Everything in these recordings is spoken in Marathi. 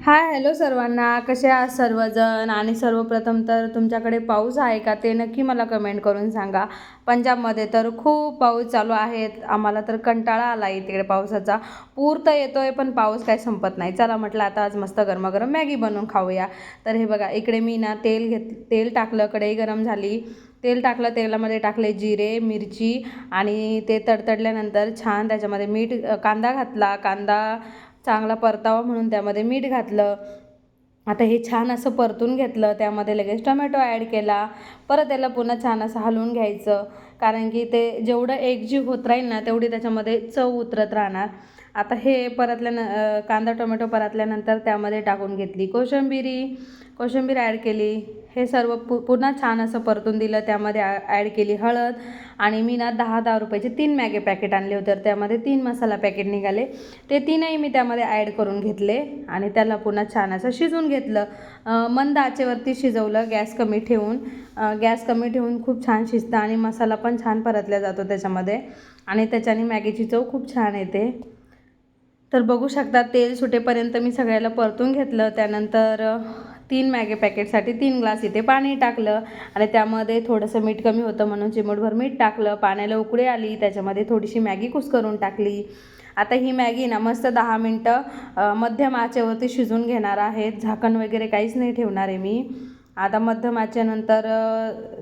हाय हॅलो सर्वांना, कसे आहात सर्वजण. आणि सर्वप्रथम तर तुमच्याकडे पाऊस आहे का ते नक्की मला कमेंट करून सांगा. पंजाबमध्ये तर खूप पाऊस चालू आहे. आम्हाला तर कंटाळा आला आहे तिकडे पावसाचा. पूर तर येतोय पण पाऊस काय संपत नाही. चला म्हटलं आता आज मस्त गरमागरम मॅगी बनवून खाऊया. तर हे बघा, इकडे मी ना तेल टाकलं, कढई गरम झाली, तेल टाकलं, तेलामध्ये टाकले जिरे मिरची आणि ते तडतडल्यानंतर छान त्याच्यामध्ये कांदा घातला. कांदा चांगला परतावा म्हणून त्यामध्ये मीठ घातलं. आता हे छान असं परतून घेतलं, त्यामध्ये लगेच टोमॅटो ॲड केला. परत त्याला पुन्हा छान असं हलवून घ्यायचं, कारण की ते जेवढं एकजीव होत राहील ना तेवढी त्याच्यामध्ये चव उतरत राहणार. आता हे कांदा टोमॅटो परतल्यानंतर त्यामध्ये टाकून घेतली कोशिंबीर ॲड केली. हे सर्व पुन्हा छान असं परतून दिलं. त्यामध्ये ॲड केली हळद. आणि मी ना 10-10 रुपयाचे 3 मॅगी पॅकेट आणले होते, तर त्यामध्ये 3 मसाला पॅकेट निघाले. ते तीनही मी त्यामध्ये ॲड करून घेतले आणि त्याला पुन्हा छान असं शिजवून घेतलं. मंद आचेवरती शिजवलं, गॅस कमी ठेवून खूप छान शिजतं आणि मसाला पण छान परतला जातो त्याच्यामध्ये आणि त्याच्याने मॅगीची चव खूप छान येते. तर बघू शकता, तेल सुटेपर्यंत मी सगळ्याला परतून घेतलं. त्यानंतर 3 मॅगी पॅकेटसाठी 3 ग्लास इथे पाणी टाकलं आणि त्यामध्ये थोडंसं मीठ कमी होतं म्हणून चिमूटभर मीठ टाकलं. पाण्याला उकळी आली, त्याच्यामध्ये थोडीशी मॅगी कुस्करून टाकली. आता ही मॅगी ना मस्त 10 मिनटं मध्यम आचेवरती शिजून घेणार आहे. झाकण वगैरे काहीच नाही ठेवणार आहे मी. आता मध्यम आचेनंतर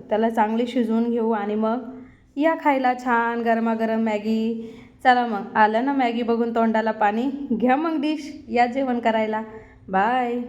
त्याला चांगली शिजवून घेऊ आणि मग या खायला छान गरमागरम मॅगी. चला मग, आलं ना मॅगी बघून तोंडाला पाणी, घ्या मग डिश, या जेवण करायला. बाय.